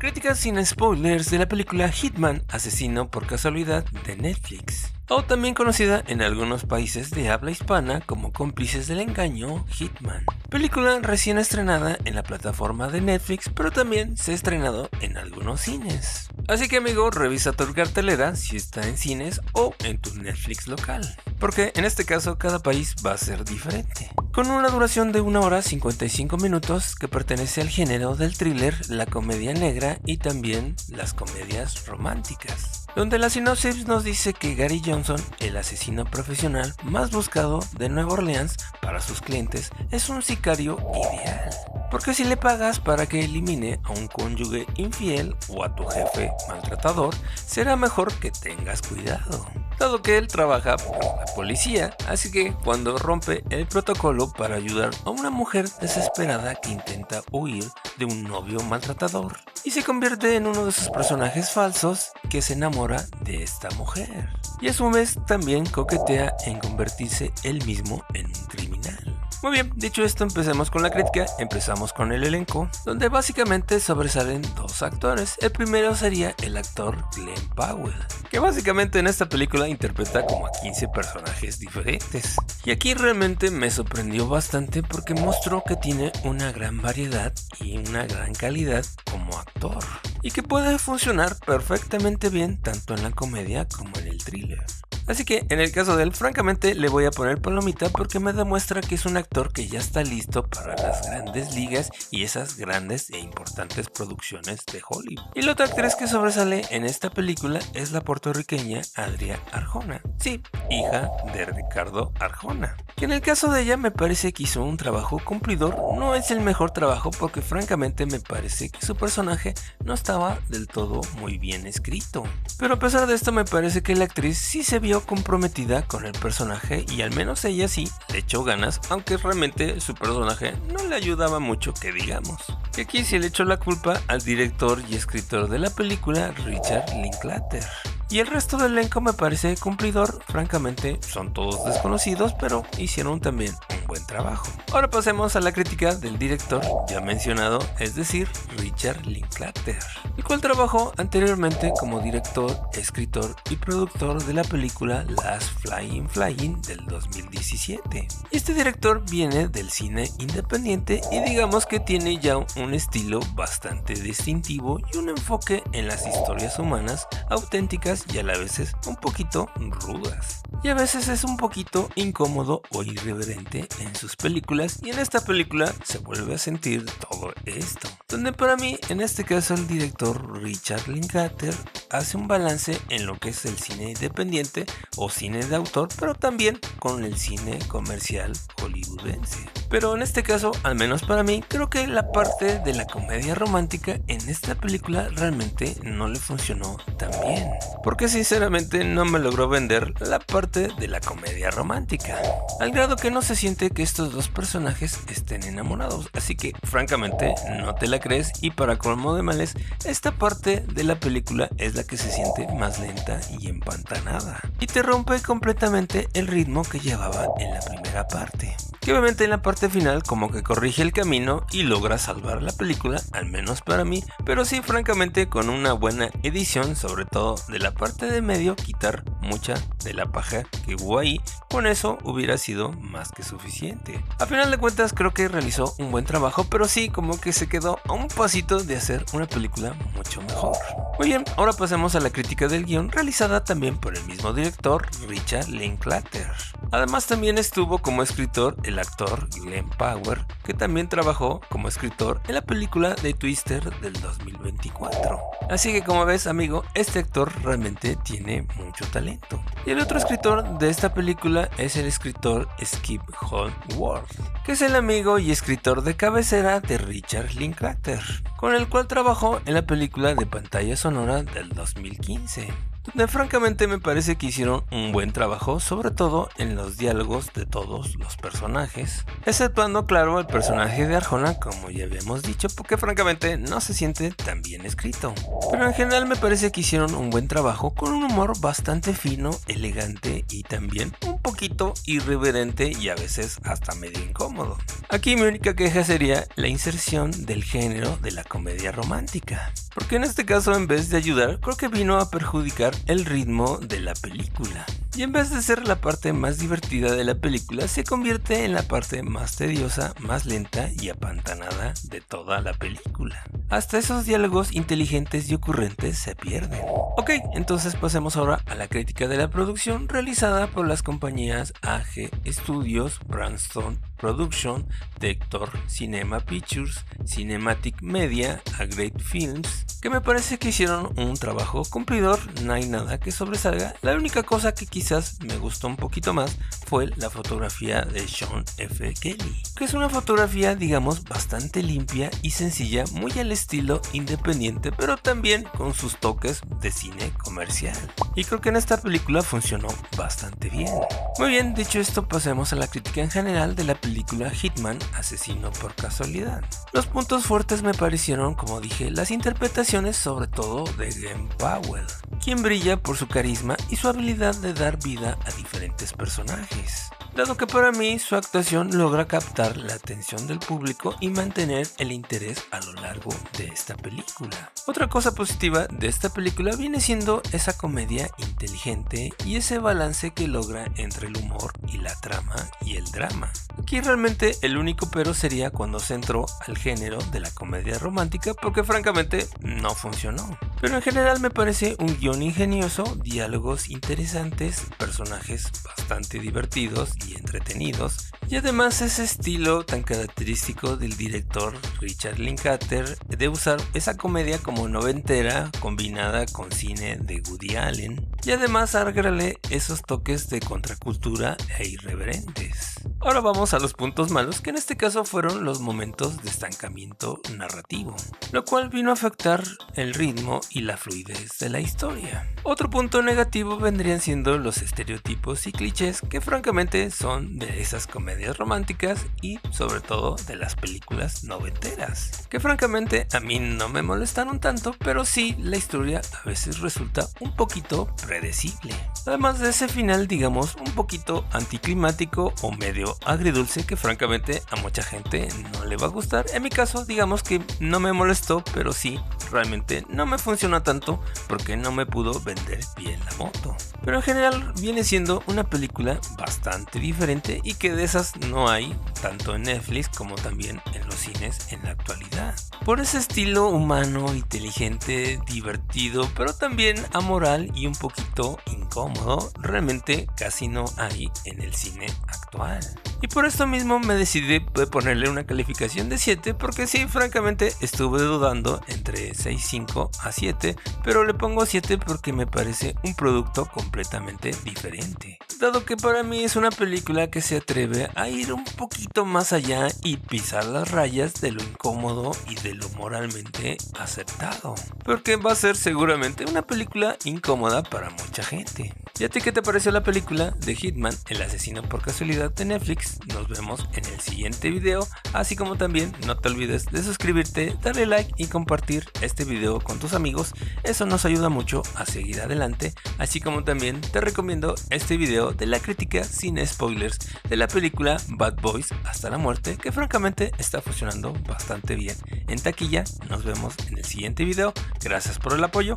Críticas sin spoilers de la película Hitman, asesino por casualidad de Netflix, o también conocida en algunos países de habla hispana como Cómplices del Engaño, Hitman. Película recién estrenada en la plataforma de Netflix, pero también se ha estrenado en algunos cines. Así que amigo, revisa tu cartelera si está en cines o en tu Netflix local, porque en este caso cada país va a ser diferente. Con una duración de 1 hora 55 minutos que pertenece al género del thriller, la comedia negra y también las comedias románticas, donde la sinopsis nos dice que Gary Johnson, el asesino profesional más buscado de Nueva Orleans para sus clientes, es un sicario ideal. Porque si le pagas para que elimine a un cónyuge infiel o a tu jefe maltratador, será mejor que tengas cuidado, dado que él trabaja para la policía, así que cuando rompe el protocolo para ayudar a una mujer desesperada que intenta huir de un novio maltratador, y se convierte en uno de sus personajes falsos que se enamora de esta mujer, y a su vez también coquetea en convertirse él mismo en un criminal. Muy bien, dicho esto, empecemos con la crítica. Empezamos con el elenco, donde básicamente sobresalen dos actores. El primero sería el actor Glen Powell, que básicamente en esta película interpreta como a 15 personajes diferentes. Y aquí realmente me sorprendió bastante porque mostró que tiene una gran variedad y una gran calidad como actor, y que puede funcionar perfectamente bien tanto en la comedia como en el thriller. Así que en el caso de él, francamente le voy a poner palomita porque me demuestra que es un actor que ya está listo para las grandes ligas y esas grandes e importantes producciones de Hollywood. Y la otra actriz que sobresale en esta película es la puertorriqueña Adrià Arjona, sí, hija de Ricardo Arjona, que en el caso de ella me parece que hizo un trabajo cumplidor. No es el mejor trabajo porque francamente me parece que su personaje no estaba del todo muy bien escrito, pero a pesar de esto me parece que la actriz sí se vio comprometida con el personaje y al menos ella sí le echó ganas, aunque realmente su personaje no le ayudaba mucho que digamos. Y aquí sí le echó la culpa al director y escritor de la película, Richard Linklater. Y el resto del elenco me parece cumplidor, francamente son todos desconocidos, pero hicieron también un buen trabajo. Ahora pasemos a la crítica del director ya mencionado, es decir, Richard Linklater, el cual trabajó anteriormente como director, escritor y productor de la película Last Flying del 2017. Este director viene del cine independiente y digamos que tiene ya un estilo bastante distintivo y un enfoque en las historias humanas auténticas y a la vez un poquito rudas. Y a veces es un poquito incómodo o irreverente en sus películas, y en esta película se vuelve a sentir todo esto, donde para mí en este caso el director Richard Linklater hace un balance en lo que es el cine independiente o cine de autor, pero también con el cine comercial hollywoodense. Pero en este caso, al menos para mí, creo que la parte de la comedia romántica en esta película realmente no le funcionó tan bien, porque sinceramente no me logró vender la parte de la comedia romántica, al grado que no se siente que estos dos personajes estén enamorados, así que francamente no te la crees, y para colmo de males, esta parte de la película es la que se siente más lenta y empantanada, y te rompe completamente el ritmo que llevaba en la primera parte, que obviamente en la parte final como que corrige el camino y logra salvar la película, al menos para mí, pero sí, francamente, con una buena edición, sobre todo de la parte de medio, quitar mucha de la paja que hubo ahí, con eso hubiera sido más que suficiente. A final de cuentas creo que realizó un buen trabajo, pero sí como que se quedó a un pasito de hacer una película mucho mejor. Muy bien, ahora pasemos a la crítica del guión, realizada también por el mismo director, Richard Linklater. Además también estuvo como escritor el actor Glen Powell, que también trabajó como escritor en la película de Twister del 2024. Así que como ves amigo, este actor realmente tiene mucho talento. Y el otro escritor de esta película es el escritor Skip Holdsworth, que es el amigo y escritor de cabecera de Richard Linklater, con el cual trabajó en la película de pantalla sonora del 2015. Donde francamente me parece que hicieron un buen trabajo, sobre todo en los diálogos de todos los personajes, exceptuando claro el personaje de Arjona, como ya habíamos dicho, porque francamente no se siente tan bien escrito. Pero en general me parece que hicieron un buen trabajo con un humor bastante fino, elegante y también un poquito irreverente y a veces hasta medio incómodo. Aquí mi única queja sería la inserción del género de la comedia romántica, porque en este caso en vez de ayudar creo que vino a perjudicar el ritmo de la película. Y en vez de ser la parte más divertida de la película, se convierte en la parte más tediosa, más lenta y apantanada de toda la película. Hasta esos diálogos inteligentes y ocurrentes se pierden. Ok, entonces pasemos ahora a la crítica de la producción realizada por las compañías AG Studios, Brandstone Production, Tector, Cinema Pictures, Cinematic Media, A Great Films, que me parece que hicieron un trabajo cumplidor, no hay nada que sobresalga. La única cosa que quizás me gustó un poquito más fue la fotografía de Sean F. Kelly, que es una fotografía digamos bastante limpia y sencilla, muy al estilo independiente, pero también con sus toques de cine comercial. Y creo que en esta película funcionó bastante bien. Muy bien, dicho esto, pasemos a la crítica en general de la película Hitman, Asesino por Casualidad. Los puntos fuertes me parecieron, como dije, las interpretaciones sobre todo de Glen Powell, quien brilla por su carisma y su habilidad de dar vida a diferentes personajes, dado que para mí su actuación logra captar la atención del público y mantener el interés a lo largo de esta película. Otra cosa positiva de esta película viene siendo esa comedia inteligente y ese balance que logra entre el humor y la trama y el drama. Aquí realmente el único pero sería cuando se entró al género de la comedia romántica, porque francamente no funcionó. Pero en general me parece un guión ingenioso, diálogos interesantes, personajes bastante divertidos y entretenidos, y además ese estilo tan característico del director Richard Linklater de usar esa comedia como noventera combinada con cine de Woody Allen, y además agregarle esos toques de contracultura e irreverentes. Ahora vamos a los puntos malos, que en este caso fueron los momentos de estancamiento narrativo, lo cual vino a afectar el ritmo y la fluidez de la historia. Otro punto negativo vendrían siendo los estereotipos y clichés que francamente son de esas comedias románticas y sobre todo de las películas noventeras, que francamente a mí no me molestaron tanto, pero sí la historia a veces resulta un poquito predecible. Además de ese final digamos un poquito anticlimático o medio agridulce que francamente a mucha gente no le va a gustar. En mi caso digamos que no me molestó, pero sí realmente no me funciona tanto porque no me pudo vender bien la moto. Pero en general viene siendo una película bastante diferente y que de esas no hay tanto en Netflix como también en los cines en la actualidad. Por ese estilo humano, inteligente, divertido, pero también amoral y un poquito incómodo, realmente casi no hay en el cine actual. Y por esto mismo me decidí ponerle una calificación de 7 porque sí, francamente estuve dudando entre 6.5 a 7, pero le pongo 7 porque me parece un producto completamente diferente, dado que para mí es una película que se atreve a ir un poquito más allá y pisar las rayas de lo incómodo y de lo moralmente aceptado, porque va a ser seguramente una película incómoda para mucha gente. ¿Y a ti qué te pareció la película de Hitman, el asesino por casualidad de Netflix? Nos vemos en el siguiente video, así como también no te olvides de suscribirte, darle like y compartir este video con tus amigos, eso nos ayuda mucho a seguir adelante, así como también te recomiendo este video de la crítica sin spoilers de la película Bad Boys hasta la muerte, que francamente está funcionando bastante bien en taquilla. Nos vemos en el siguiente video, gracias por el apoyo,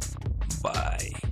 bye.